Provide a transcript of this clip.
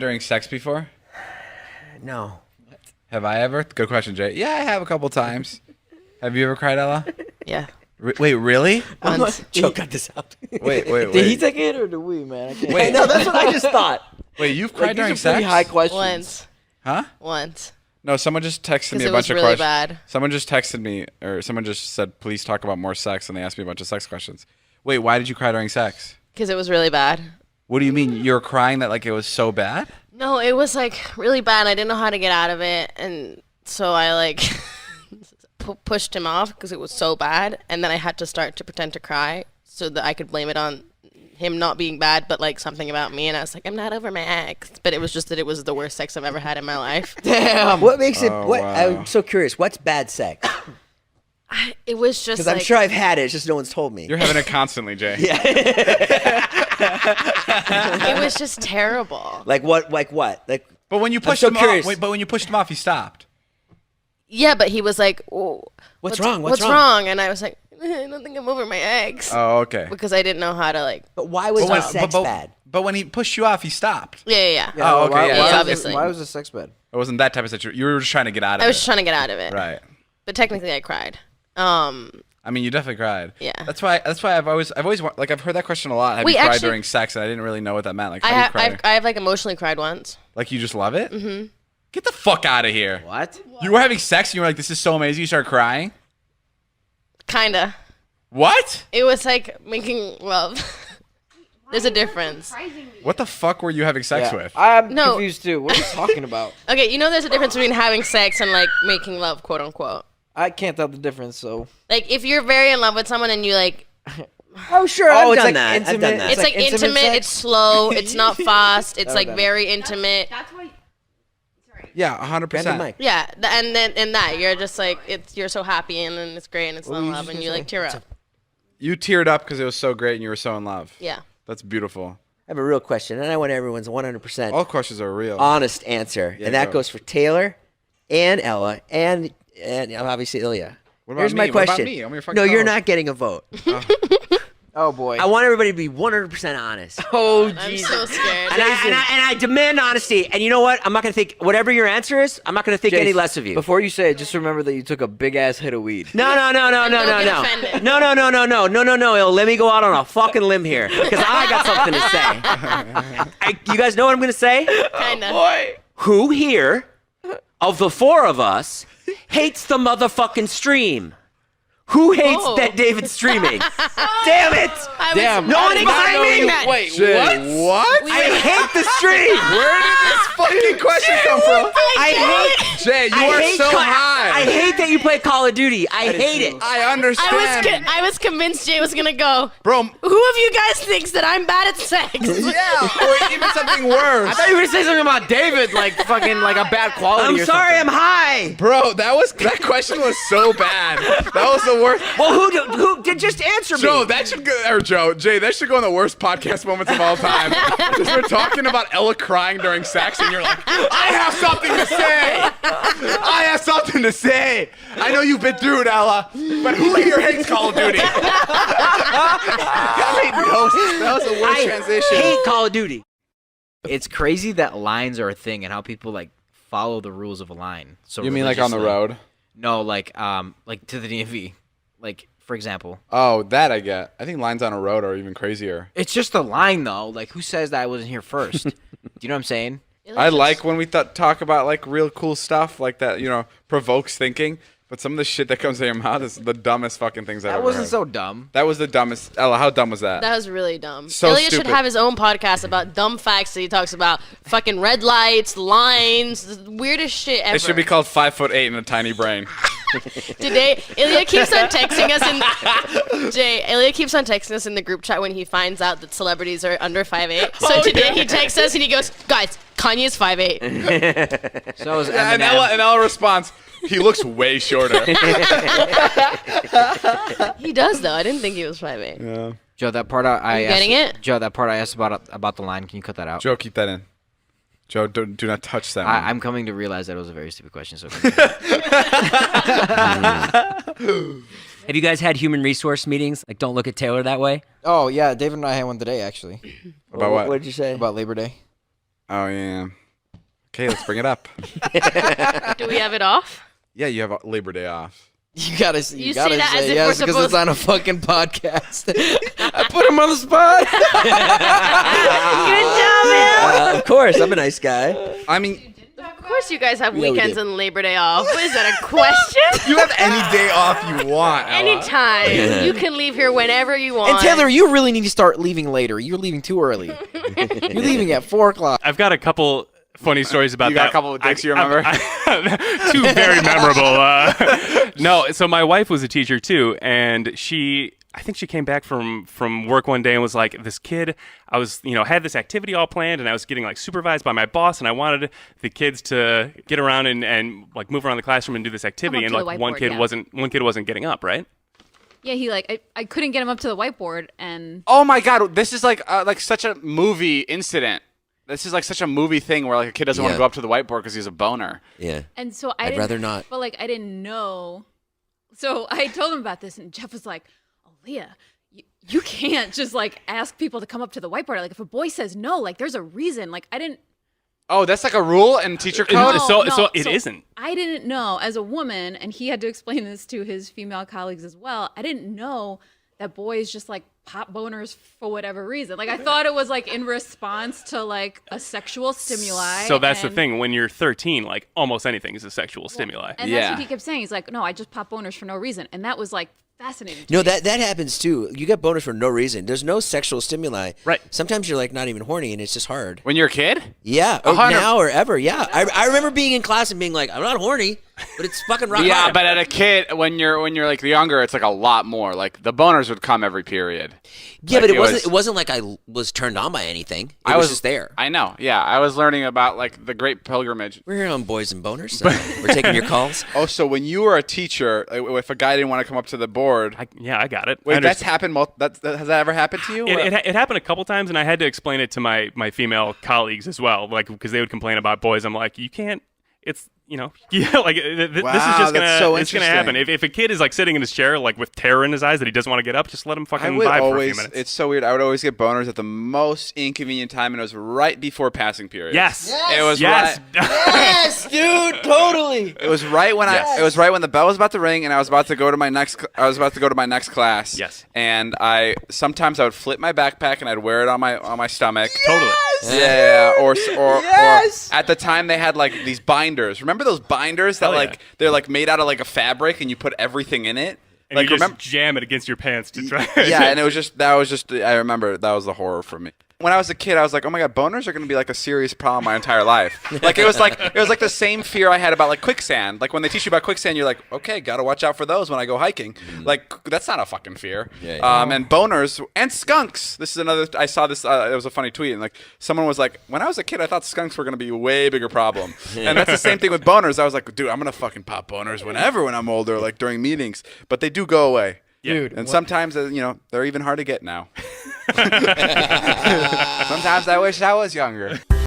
during sex before? No. Have I ever? Good question, Jay. Yeah, I have a couple times. Have you ever cried, Ella? Yeah. Wait, really? Once. Joe, cut this out. Wait. Did he take it or did we, man? I can't. Wait. No, that's what I just thought. Wait, you've cried during these are pretty sex? high questions. Once. Huh? Once. No, someone just texted me Because a it bunch was of really questions. bad. Someone just texted me, or someone just said, please talk about more sex, and they asked me a bunch of sex questions. Wait, why did you cry during sex? Because it was really bad. What do you mean? You were crying that like it was so bad? No, it was like really bad. I didn't know how to get out of it. And so I like pushed him off because it was so bad. And then I had to start to pretend to cry so that I could blame it on him not being bad, but like something about me. And I was like, I'm not over my ex. But it was just that it was the worst sex I've ever had in my life. Damn. What makes it? Oh, What? wow. I'm so curious. What's bad sex? It was just Because like, I'm sure I've had it. It's just no one's told me. You're having it constantly, Jay. it was just terrible. Like what? Like what? Like But when you pushed so him curious. off, but when you pushed him off, he stopped. Yeah, but he was like, oh, What's wrong? What's wrong? And I was like, I don't think I'm over my ex. Oh, okay. Because I didn't know how to like. But why was the sex bad? But when he pushed you off, he stopped. Yeah. Oh, okay, yeah, yeah, Why, obviously. why was the sex bad? It wasn't that type of situation. You were just trying to get out of it. I was just trying to get out of it. Right. But technically, I cried. I mean, you definitely cried. Yeah. That's why I've always like I've heard that question a lot. Have Wait, you cried actually- during sex? And I didn't really know what that meant. Like, how do you cry? I've like emotionally cried once. Like, you just love it? Mm-hmm. Get the fuck out of here. What? You were having sex and you were like, this is so amazing. You started crying. Kinda. What? It was like making love. There's a difference. What the fuck were you having sex with? I'm No. confused too. What are you talking about? Okay, you know there's a difference between having sex and like making love, quote unquote. I can't tell the difference. So. Like if you're very in love with someone and you like, Oh sure, Oh, I've it's done like that. I've intimate. done that. it's like intimate intimate, sex? it's slow, it's not fast, it's like done it. very intimate. That's why. Sorry. Yeah, Brandon 100%. Mike. Yeah, and then in that you're just like you're so happy and then it's great and it's What in were you love just and gonna you say? like tear up. You teared up because it was so great and you were so in love. Yeah. That's beautiful. I have a real question, and I want everyone's 100% All questions are real. honest answer, Yeah, and that go. goes for Taylor, and Ella, and obviously Ilya. What about Here's my me? What about question. me? I'm your fucking No, you're co-host. not getting a vote. Oh boy. I want everybody to be 100% honest. Oh I'm Jesus. so scared. And I demand honesty. And you know what? I'm not going to think, whatever your answer is, I'm not going to think any Jace, less of you. Before you say it, just remember that you took a big ass hit of weed. No. don't get offended. No. Let me go out on a fucking limb here. Because I got something to say. You guys know what I'm going to say? Kinda. Boy. Who here, of the four of us, hates the motherfucking stream? Who hates Oh. that David's streaming? Damn it! I was Damn. No one I did not behind know me! you- Wait, Jay, what? What? I hate the stream! Where did this fucking question come from? I hate... Jay, you I are hate so Call- high. I hate that you play Call of Duty. I hate it. I understand. I was convinced Jay was gonna go. Bro, Who of you guys thinks that I'm bad at sex? yeah, or even something worse. I thought you were gonna say something about David, like fucking like a bad quality. I'm or sorry, something. I'm high. Bro, that question was so bad. That was the worst. Well, who did just answer me? Joe, that should go, or Jay, that should go in the worst podcast moments of all time. Because we're talking about Ella crying during sex, and you're like, I have something to say. I have something to say. I know you've been through it, Ella, but who here hates Call of Duty? that was the worst I transition. hate Call of Duty. It's crazy that lines are a thing and how people like follow the rules of a line. So You mean like on the religiously. road? No, like to the DMV. Like for example, Oh, that I get. I think lines on a road are even crazier. it's just a line though. Like who says that I wasn't here first? Do you know what I'm saying? I like when we talk about like real cool stuff like that, provokes thinking. But some of the shit that comes out of your mouth is the dumbest fucking things I've That ever wasn't heard. so dumb. That was the dumbest. Ella, how dumb was that? That was really dumb. So Ilya should stupid. have his own podcast about dumb facts that he talks about fucking red lights, lines, the weirdest shit ever. It should be called 5'8" and a tiny brain. Today, Ilya keeps on texting us Ilya keeps on texting us in the group chat when he finds out that celebrities are under 5'8". So today he texts us and he goes, guys, Kanye's 5'8". So is Yeah, and Eminem. Ella responds, he looks way shorter. He does though. I didn't think he was 5'8". Yeah. Joe, that part I you asked, getting it? Joe, that part I asked about the line. Can you cut that out? Joe, keep that in. Joe, do not touch that one. I'm coming to realize that it was a very stupid question. So Have you guys had human resource meetings? Like, don't look at Taylor that way. Oh yeah, David and I had one today actually About what? What did you say? about Labor Day. Oh yeah. Okay, let's bring it up. Do we have it off? Yeah, you have Labor Day off. You gotta You gotta say that as say if yes we're because it's supposed- on a fucking podcast. I put him on the spot. Good job, man. Of course, I'm a nice guy. I mean, Of course, you guys have Yeah, we weekends did. and Labor Day off. What is that, a question? you have any day off you want. Ella. Anytime. You can leave here whenever you want. And Taylor, you really need to start leaving later. You're leaving too early. You're leaving at 4:00. I've got a couple funny stories about You got that. a couple of dicks you remember? Two very memorable. No, so my wife was a teacher too, and I think she came back from work one day and was like, this kid, I was, had this activity all planned and I was getting like supervised by my boss and I wanted the kids to get around and like move around the classroom and do this activity. And to the like one whiteboard, kid yeah. wasn't getting up, right? Yeah, he I couldn't get him up to the whiteboard, and Oh my God, this is like such a movie incident. This is like such a movie thing where like a kid doesn't want Yeah. to go up to the whiteboard because he's a boner. Yeah. so I'd rather not. But like I didn't know, so I told him about this, and Jeff was like, "Oh, Leah, you can't just like ask people to come up to the whiteboard. Like if a boy says no, like there's a reason. Like I didn't." Oh, that's like a rule in teacher code? So it isn't. I didn't know as a woman, and he had to explain this to his female colleagues as well. I didn't know that boys just like pop boners for whatever reason. Like I thought it was like in response to like a sexual stimuli. So that's the and- thing. When you're 13, like almost anything is a sexual stimuli. And Yeah. that's what he kept saying. He's like, no, I just pop boners for no reason. And that was like fascinating to No, me. that happens too. You get boners for no reason. There's no sexual stimuli. Right. Sometimes you're like not even horny and it's just hard. When you're a kid? Yeah. Or 100 now or ever. Yeah. I remember being in class and being like, I'm not horny, but it's fucking rock Yeah, hard. but at a kid, when you're like younger, it's like a lot more. Like the boners would come every period. Yeah, Like, but it wasn't like I was turned on by anything. It was just there. I know. Yeah, I was learning about like the Great Pilgrimage. We're here on Boys and Boners. So we're taking your calls. Oh, so when you were a teacher, like, if a guy didn't want to come up to the board, I got it. I wait, that's understand. happened. Has that ever happened to you? It happened a couple times, and I had to explain it to my female colleagues as well, like because they would complain about boys. I'm like, you can't. It's yeah, like this is Wow, just that's so it's gonna interesting. happen. If a kid is like sitting in his chair like with terror in his eyes that he doesn't want to get up, just let him fucking I would vibe for a few always. minutes. It's so weird. I would always get boners at the most inconvenient time, and it was right before passing period. Yes. It was Yes. right. Yes, dude, totally. It was right when Yes. it was right when the bell was about to ring, and I was about to go to my next. I was about to go to my next class. Yes. And sometimes I would flip my backpack and I'd wear it on my stomach. Totally. Yeah, or Yes! at the time they had like these binders. Remember those binders that Hell yeah. like they're like made out of like a fabric and you put everything in it? And like you just remember? jam it against your pants to try. Yeah, and that was just I remember that was the horror for me. When I was a kid, I was like, "Oh my god, boners are going to be like a serious problem my entire life." Like it was like the same fear I had about like quicksand. Like when they teach you about quicksand, you're like, "Okay, got to watch out for those when I go hiking." Like that's not a fucking fear. Yeah. And boners and skunks. This is another. I saw this. It was a funny tweet, and like someone was like, "When I was a kid, I thought skunks were going to be a way bigger problem." And that's the same thing with boners. I was like, "Dude, I'm going to fucking pop boners when I'm older, like during meetings." But they do go away. Dude, And sometimes, they're even hard to get now. Sometimes I wish I was younger.